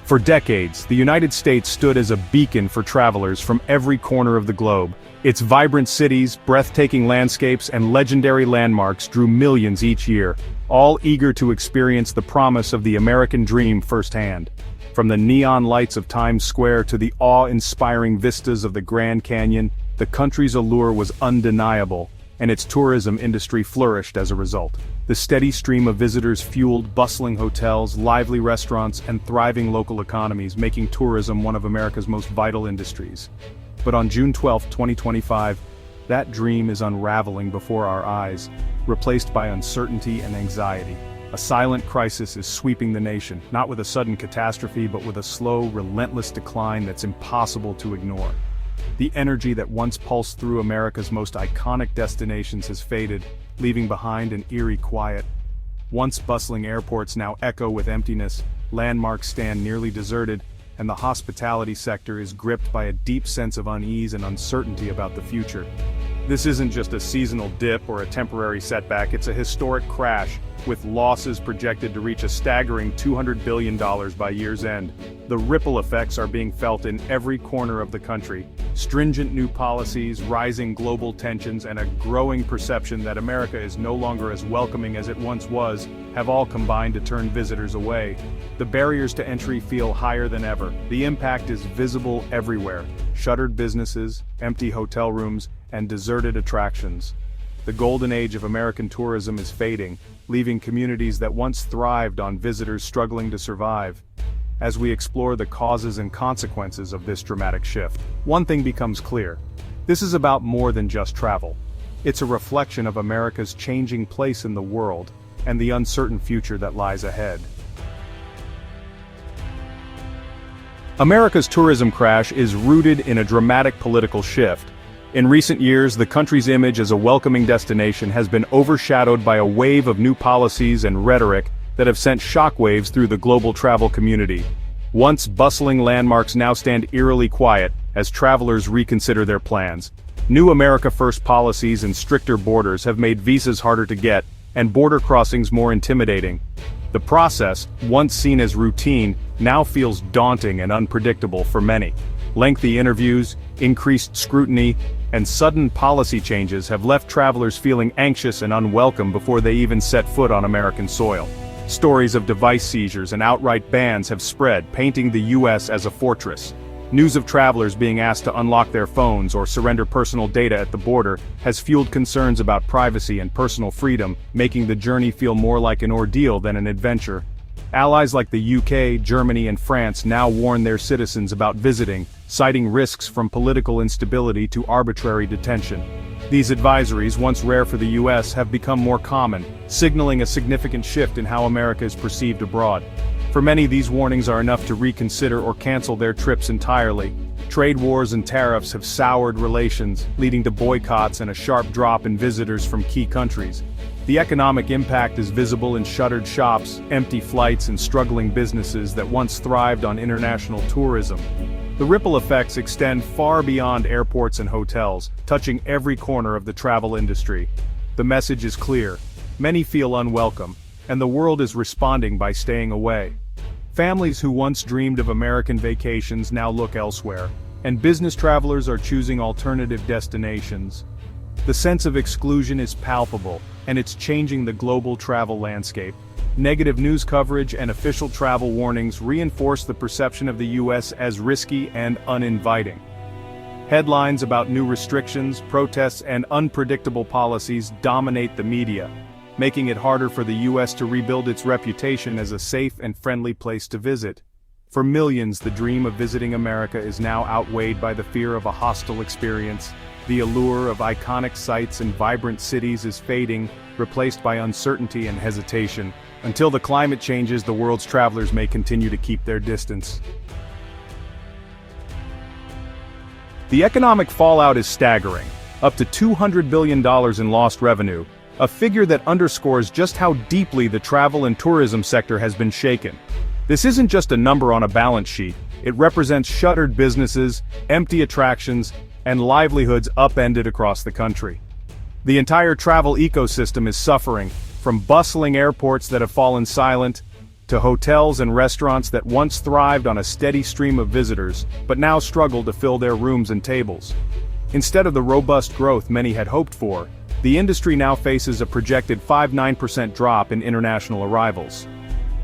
For decades, the United States stood as a beacon for travelers from every corner of the globe. Its vibrant cities, breathtaking landscapes, and legendary landmarks drew millions each year, all eager to experience the promise of the American dream firsthand. From the neon lights of Times Square to the awe-inspiring vistas of the Grand Canyon, the country's allure was undeniable, and its tourism industry flourished as a result. The steady stream of visitors fueled bustling hotels, lively restaurants, and thriving local economies, making tourism one of America's most vital industries. But on June 12, 2025, that dream is unraveling before our eyes, replaced by uncertainty and anxiety. A silent crisis is sweeping the nation, not with a sudden catastrophe but with a slow, relentless decline that's impossible to ignore. The energy that once pulsed through America's most iconic destinations has faded, leaving behind an eerie quiet. Once bustling airports now echo with emptiness, landmarks stand nearly deserted, and the hospitality sector is gripped by a deep sense of unease and uncertainty about the future. This isn't just a seasonal dip or a temporary setback, it's a historic crash, with losses projected to reach a staggering $200 billion by year's end. The ripple effects are being felt in every corner of the country. Stringent new policies, rising global tensions, and a growing perception that America is no longer as welcoming as it once was, have all combined to turn visitors away. The barriers to entry feel higher than ever. The impact is visible everywhere. Shuttered businesses, empty hotel rooms, and deserted attractions. The golden age of American tourism is fading, leaving communities that once thrived on visitors struggling to survive. As we explore the causes and consequences of this dramatic shift, one thing becomes clear. This is about more than just travel. It's a reflection of America's changing place in the world, and the uncertain future that lies ahead. America's tourism crash is rooted in a dramatic political shift. In recent years, the country's image as a welcoming destination has been overshadowed by a wave of new policies and rhetoric that have sent shockwaves through the global travel community. Once bustling landmarks now stand eerily quiet as travelers reconsider their plans. New America First policies and stricter borders have made visas harder to get, and border crossings more intimidating. The process, once seen as routine, now feels daunting and unpredictable for many. Lengthy interviews, increased scrutiny, and sudden policy changes have left travelers feeling anxious and unwelcome before they even set foot on American soil. Stories of device seizures and outright bans have spread, painting the U.S. as a fortress. News of travelers being asked to unlock their phones or surrender personal data at the border has fueled concerns about privacy and personal freedom, making the journey feel more like an ordeal than an adventure. Allies like the UK, Germany, and France now warn their citizens about visiting, citing risks from political instability to arbitrary detention. These advisories, once rare for the US, have become more common, signaling a significant shift in how America is perceived abroad. For many, these warnings are enough to reconsider or cancel their trips entirely. Trade wars and tariffs have soured relations, leading to boycotts and a sharp drop in visitors from key countries. The economic impact is visible in shuttered shops, empty flights, and struggling businesses that once thrived on international tourism. The ripple effects extend far beyond airports and hotels, touching every corner of the travel industry. The message is clear. Many feel unwelcome, and the world is responding by staying away. Families who once dreamed of American vacations now look elsewhere, and business travelers are choosing alternative destinations. The sense of exclusion is palpable, and it's changing the global travel landscape. Negative news coverage and official travel warnings reinforce the perception of the U.S. as risky and uninviting. Headlines about new restrictions, protests, and unpredictable policies dominate the media, making it harder for the U.S. to rebuild its reputation as a safe and friendly place to visit. For millions, the dream of visiting America is now outweighed by the fear of a hostile experience. The allure of iconic sights and vibrant cities is fading, replaced by uncertainty and hesitation. Until the climate changes, the world's travelers may continue to keep their distance. The economic fallout is staggering, up to $200 billion in lost revenue, a figure that underscores just how deeply the travel and tourism sector has been shaken. This isn't just a number on a balance sheet, it represents shuttered businesses, empty attractions, and livelihoods upended across the country. The entire travel ecosystem is suffering, from bustling airports that have fallen silent, to hotels and restaurants that once thrived on a steady stream of visitors, but now struggle to fill their rooms and tables. Instead of the robust growth many had hoped for, the industry now faces a projected 5–9% drop in international arrivals.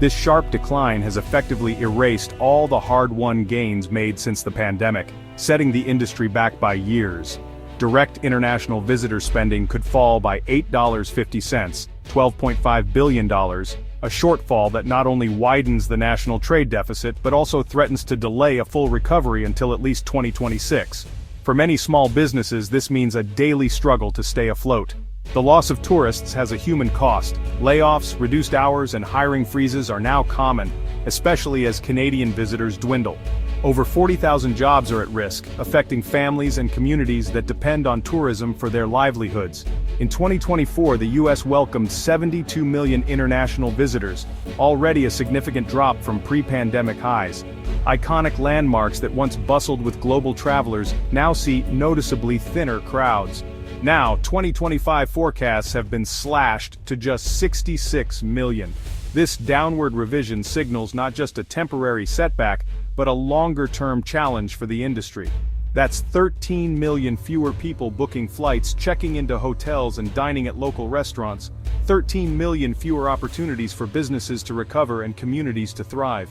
This sharp decline has effectively erased all the hard-won gains made since the pandemic, setting the industry back by years. Direct international visitor spending could fall by $8.50, $12.5 billion, a shortfall that not only widens the national trade deficit but also threatens to delay a full recovery until at least 2026. For many small businesses, this means a daily struggle to stay afloat. The loss of tourists has a human cost. Layoffs, reduced hours, and hiring freezes are now common, especially as Canadian visitors dwindle. Over 40,000 jobs are at risk, affecting families and communities that depend on tourism for their livelihoods. In 2024, the U.S. welcomed 72 million international visitors, already a significant drop from pre-pandemic highs. Iconic landmarks that once bustled with global travelers now see noticeably thinner crowds. Now, 2025 forecasts have been slashed to just 66 million. This downward revision signals not just a temporary setback, but a longer-term challenge for the industry. That's 13 million fewer people booking flights, checking into hotels, and dining at local restaurants. 13 million fewer opportunities for businesses to recover and communities to thrive.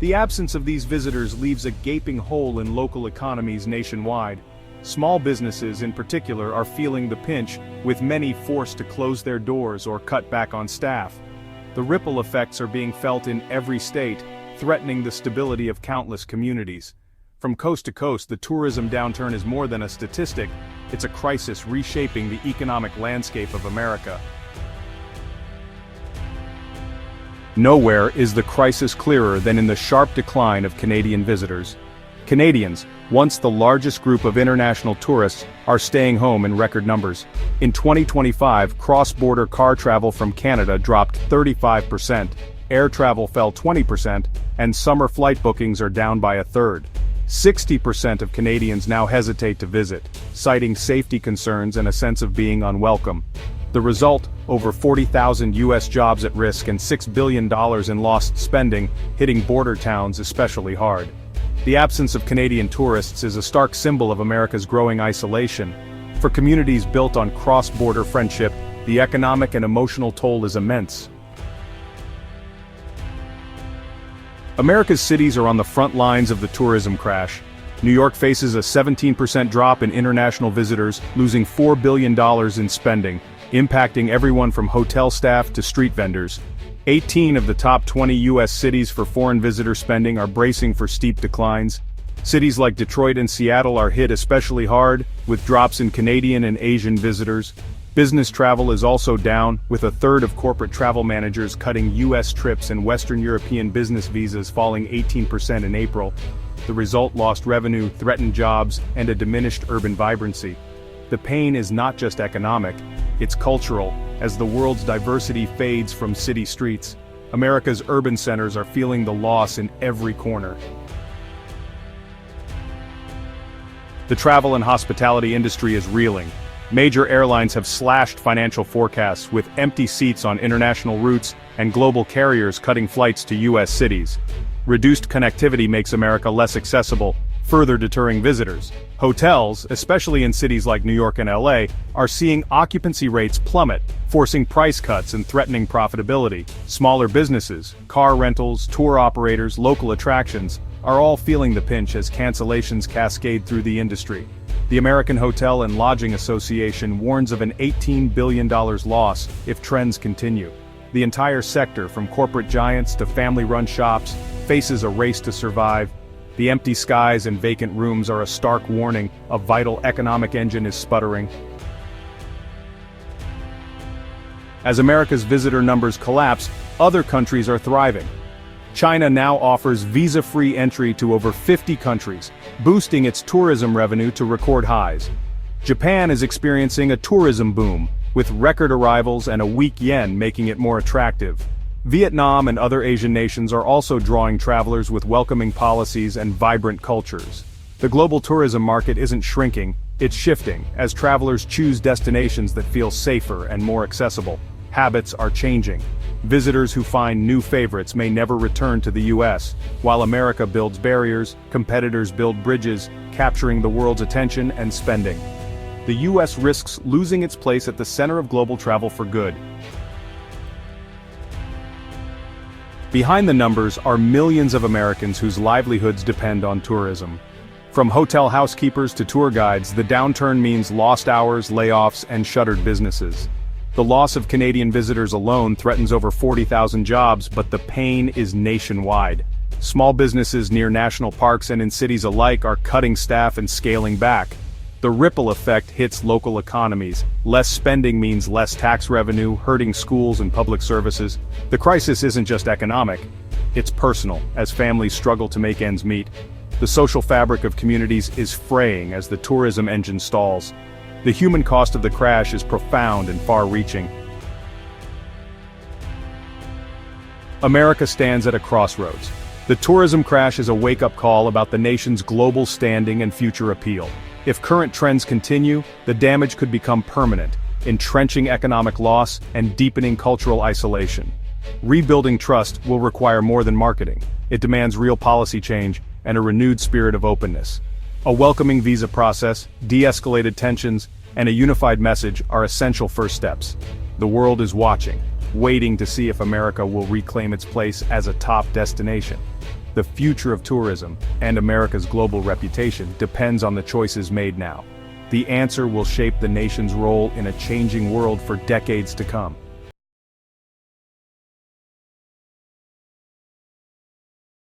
The absence of these visitors leaves a gaping hole in local economies nationwide. Small businesses in particular are feeling the pinch, with many forced to close their doors or cut back on staff. The ripple effects are being felt in every state, threatening the stability of countless communities. From coast to coast, the tourism downturn is more than a statistic, it's a crisis reshaping the economic landscape of America. Nowhere is the crisis clearer than in the sharp decline of Canadian visitors. Canadians, once the largest group of international tourists, are staying home in record numbers. In 2025, cross-border car travel from Canada dropped 35%, air travel fell 20%, and summer flight bookings are down by a third. 60% of Canadians now hesitate to visit, citing safety concerns and a sense of being unwelcome. The result, over 40,000 U.S. jobs at risk and $6 billion in lost spending, hitting border towns especially hard. The absence of Canadian tourists is a stark symbol of America's growing isolation. For communities built on cross-border friendship, the economic and emotional toll is immense. America's cities are on the front lines of the tourism crash. New York faces a 17% drop in international visitors, losing $4 billion in spending, impacting everyone from hotel staff to street vendors. 18 of the top 20 U.S. cities for foreign visitor spending are bracing for steep declines. Cities like Detroit and Seattle are hit especially hard, with drops in Canadian and Asian visitors. Business travel is also down, with a third of corporate travel managers cutting U.S. trips and Western European business visas falling 18% in April. The result: lost revenue, threatened jobs, and a diminished urban vibrancy. The pain is not just economic, it's cultural. As the world's diversity fades from city streets, America's urban centers are feeling the loss in every corner. The travel and hospitality industry is reeling. Major airlines have slashed financial forecasts, with empty seats on international routes and global carriers cutting flights to U.S. cities. Reduced connectivity makes America less accessible, further deterring visitors. Hotels, especially in cities like New York and LA, are seeing occupancy rates plummet, forcing price cuts and threatening profitability. Smaller businesses, car rentals, tour operators, local attractions, are all feeling the pinch as cancellations cascade through the industry. The American Hotel and Lodging Association warns of an $18 billion loss if trends continue. The entire sector, from corporate giants to family-run shops, faces a race to survive. The empty skies and vacant rooms are a stark warning a vital economic engine is sputtering. As America's visitor numbers collapse, other countries are thriving. China now offers visa-free entry to over 50 countries, boosting its tourism revenue to record highs. Japan is experiencing a tourism boom, with record arrivals and a weak yen making it more attractive. Vietnam and other Asian nations are also drawing travelers with welcoming policies and vibrant cultures. The global tourism market isn't shrinking, it's shifting, as travelers choose destinations that feel safer and more accessible. Habits are changing. Visitors who find new favorites may never return to the US. While America builds barriers, competitors build bridges, capturing the world's attention and spending. The US risks losing its place at the center of global travel for good. Behind the numbers are millions of Americans whose livelihoods depend on tourism. From hotel housekeepers to tour guides, the downturn means lost hours, layoffs, and shuttered businesses. The loss of Canadian visitors alone threatens over 40,000 jobs, but the pain is nationwide. Small businesses near national parks and in cities alike are cutting staff and scaling back. The ripple effect hits local economies. Less spending means less tax revenue, hurting schools and public services. The crisis isn't just economic, it's personal, as families struggle to make ends meet. The social fabric of communities is fraying as the tourism engine stalls. The human cost of the crash is profound and far-reaching. America stands at a crossroads. The tourism crash is a wake-up call about the nation's global standing and future appeal. If current trends continue, the damage could become permanent, entrenching economic loss and deepening cultural isolation. Rebuilding trust will require more than marketing. It demands real policy change and a renewed spirit of openness. A welcoming visa process, de-escalated tensions, and a unified message are essential first steps. The world is watching, waiting to see if America will reclaim its place as a top destination. The future of tourism, and America's global reputation, depends on the choices made now. The answer will shape the nation's role in a changing world for decades to come.